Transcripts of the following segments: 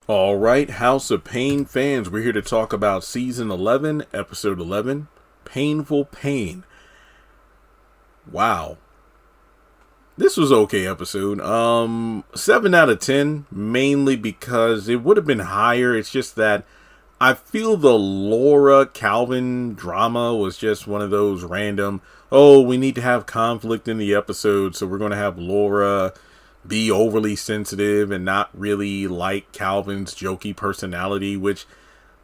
All right, House of Payne fans, we're here to talk about Season 11, Episode 11, Paynful Payne. Wow. This was okay episode. 7 out of 10, mainly because it would have been higher. It's just that I feel the Laura Calvin drama was just one of those random, oh, we need to have conflict in the episode, so we're going to have Laura be overly sensitive and not really like Calvin's jokey personality, which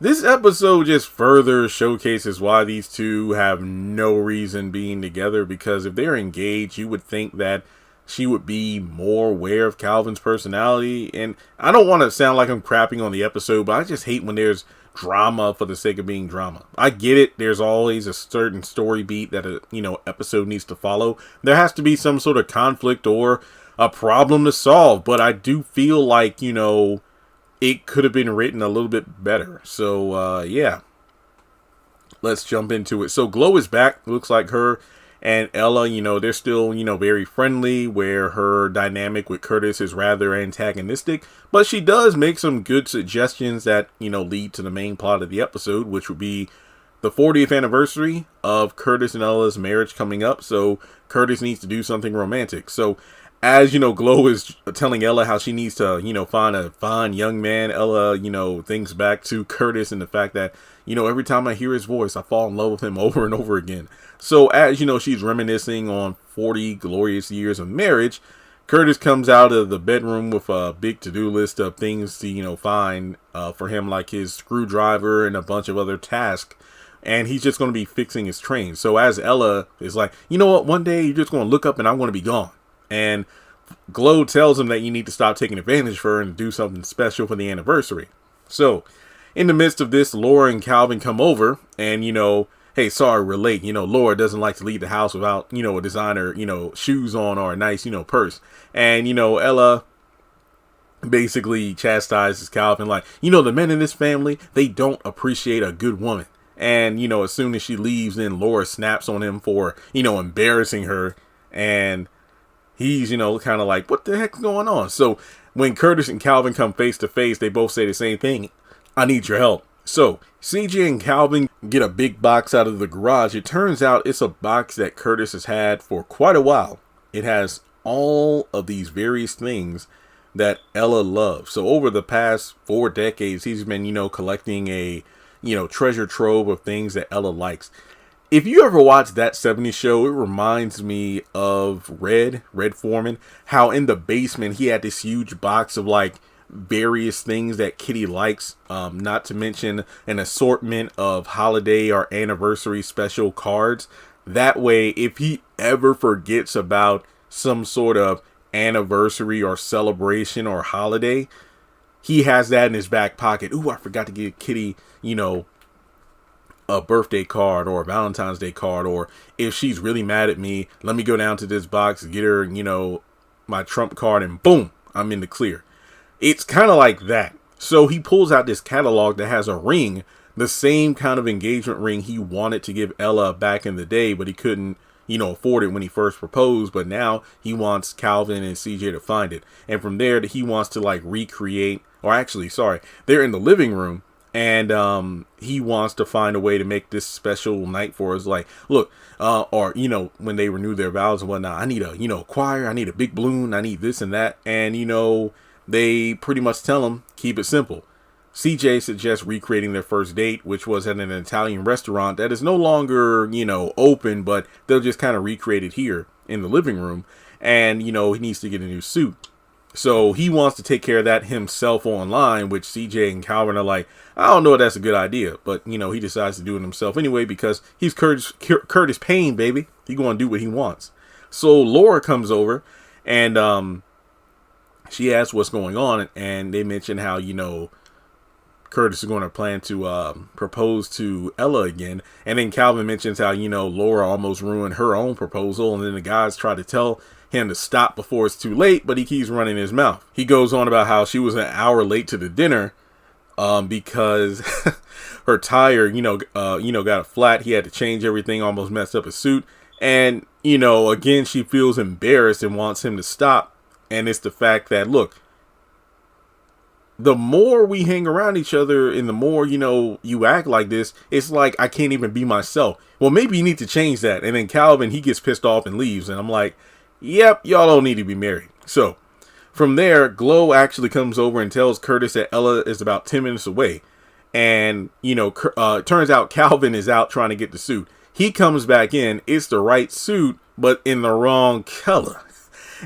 this episode just further showcases why these two have no reason being together, because if they're engaged, you would think that she would be more aware of Calvin's personality. And I don't want to sound like I'm crapping on the episode, but I just hate when there's drama for the sake of being drama. I get it. There's always a certain story beat that a episode needs to follow. There has to be some sort of conflict or a problem to solve, but I do feel like, it could have been written a little bit better. So, yeah. Let's jump into it. So, Glow is back. Looks like her and Ella, they're still, very friendly, where her dynamic with Curtis is rather antagonistic. But she does make some good suggestions that, lead to the main plot of the episode, which would be the 40th anniversary of Curtis and Ella's marriage coming up. So, Curtis needs to do something romantic. So, as Glow is telling Ella how she needs to, find a fine young man, Ella, thinks back to Curtis and the fact that, every time I hear his voice, I fall in love with him over and over again. So as, she's reminiscing on 40 glorious years of marriage, Curtis comes out of the bedroom with a big to-do list of things to, find for him, like his screwdriver and a bunch of other tasks. And he's just going to be fixing his train. So as Ella is like, you know what, one day you're just going to look up and I'm going to be gone. And Glow tells him that you need to stop taking advantage of her and do something special for the anniversary. So, in the midst of this, Laura and Calvin come over and, hey, sorry, we're late. Laura doesn't like to leave the house without, a designer, shoes on or a nice, purse. And, Ella basically chastises Calvin like, the men in this family, they don't appreciate a good woman. And, as soon as she leaves, then Laura snaps on him for, embarrassing her. And he's, kind of like, what the heck's going on? So when Curtis and Calvin come face to face, they both say the same thing. I need your help. So CJ and Calvin get a big box out of the garage. It turns out it's a box that Curtis has had for quite a while. It has all of these various things that Ella loves. So over the past 4 decades, he's been, collecting a, treasure trove of things that Ella likes. If you ever watched That 70s Show, it reminds me of Red Foreman, how in the basement he had this huge box of like various things that Kitty likes, not to mention an assortment of holiday or anniversary special cards. That way, if he ever forgets about some sort of anniversary or celebration or holiday, he has that in his back pocket. Ooh, I forgot to give Kitty, a birthday card or a Valentine's Day card, or if she's really mad at me, let me go down to this box, get her, my trump card, and boom, I'm in the clear. It's kind of like that. So he pulls out this catalog that has a ring, the same kind of engagement ring he wanted to give Ella back in the day, but he couldn't, afford it when he first proposed. But now he wants Calvin and CJ to find it. And from there, he wants to like recreate, or actually, sorry, they're in the living room. And he wants to find a way to make this special night for us. Like, look, or, when they renew their vows and whatnot, I need a, choir, I need a big balloon, I need this and that. And, they pretty much tell him, keep it simple. CJ suggests recreating their first date, which was at an Italian restaurant that is no longer, open, but they'll just kind of recreate it here in the living room. And, he needs to get a new suit. So he wants to take care of that himself online, which CJ and Calvin are like, I don't know if that's a good idea. But, he decides to do it himself anyway because he's Curtis Payne, baby. He's going to do what he wants. So Laura comes over and she asks what's going on. And they mention how, Curtis is going to plan to propose to Ella again. And then Calvin mentions how, Laura almost ruined her own proposal. And then the guys try to tell him to stop before it's too late, but he keeps running his mouth. He goes on about how she was an hour late to the dinner because her tire, got a flat. He had to change everything, almost messed up his suit. And, again, she feels embarrassed and wants him to stop. And it's the fact that, look, the more we hang around each other and the more, you act like this, it's like I can't even be myself. Well, maybe you need to change that. And then Calvin, he gets pissed off and leaves. And I'm like, yep, y'all don't need to be married. So from there, Glow actually comes over and tells Curtis that Ella is about 10 minutes away. And, it turns out Calvin is out trying to get the suit. He comes back in. It's the right suit, but in the wrong color.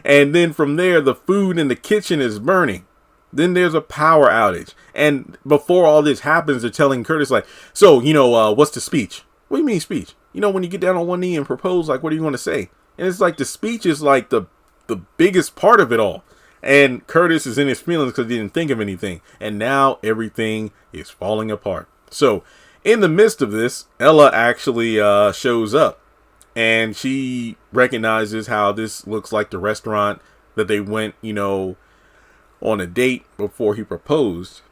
And then from there, the food in the kitchen is burning. Then there's a power outage. And before all this happens, they're telling Curtis, like, so, what's the speech? What do you mean speech? When you get down on one knee and propose, like, what do you want to say? And it's like the speech is like the biggest part of it all. And Curtis is in his feelings because he didn't think of anything. And now everything is falling apart. So in the midst of this, Ella actually shows up. And she recognizes how this looks like the restaurant that they went, on a date before he proposed.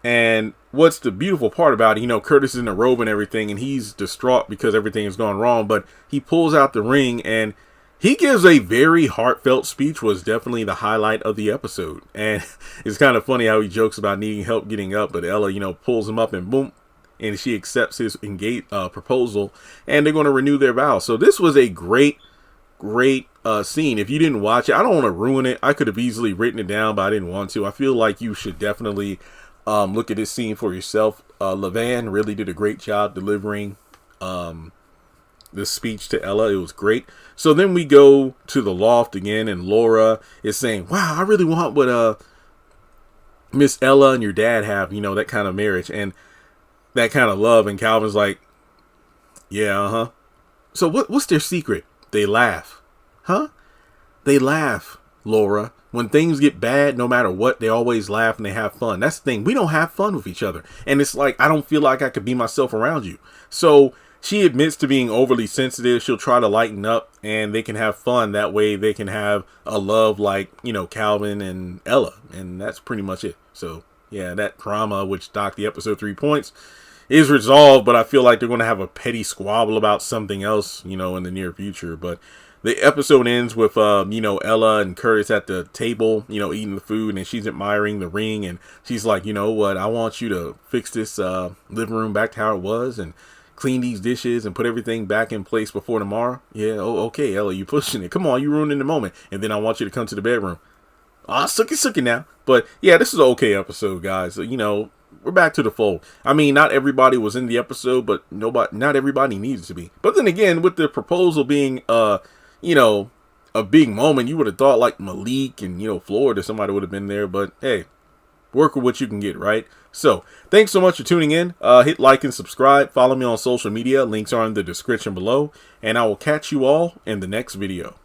And what's the beautiful part about it, Curtis is in a robe and everything, and he's distraught because everything has gone wrong, but he pulls out the ring and he gives a very heartfelt speech. Was definitely the highlight of the episode. And it's kind of funny how he jokes about needing help getting up, but Ella, pulls him up and boom, and she accepts his proposal, and they're going to renew their vows. So this was a great scene. If you didn't watch it, I don't want to ruin it. I could have easily written it down, but I didn't want to. I feel like you should definitely look at this scene for yourself. Levan really did a great job delivering the speech to Ella. It was great. So then we go to the loft again, and Laura is saying, wow, I really want what Miss Ella and your dad have, that kind of marriage and that kind of love. And Calvin's like, yeah, So what's their secret? They laugh. Huh? They laugh, Laura. When things get bad, no matter what, they always laugh and they have fun. That's the thing. We don't have fun with each other. And it's like, I don't feel like I could be myself around you. So she admits to being overly sensitive. She'll try to lighten up and they can have fun. That way they can have a love like, Calvin and Ella. And that's pretty much it. So yeah, that drama, which docked the episode 3 points, is resolved, but I feel like they're going to have a petty squabble about something else, in the near future. But the episode ends with, Ella and Curtis at the table, eating the food, and she's admiring the ring, and she's like, you know what, I want you to fix this living room back to how it was, and clean these dishes, and put everything back in place before tomorrow. Yeah, okay, Ella, you pushing it. Come on, you ruining the moment. And then I want you to come to the bedroom. Sucky now. But yeah, this is an okay episode, guys. We're back to the fold. I mean, not everybody was in the episode, but not everybody needed to be. But then again, with the proposal being, a big moment, you would have thought like Malik and, Florida, somebody would have been there. But hey, work with what you can get, right? So thanks so much for tuning in. Hit like and subscribe. Follow me on social media. Links are in the description below. And I will catch you all in the next video.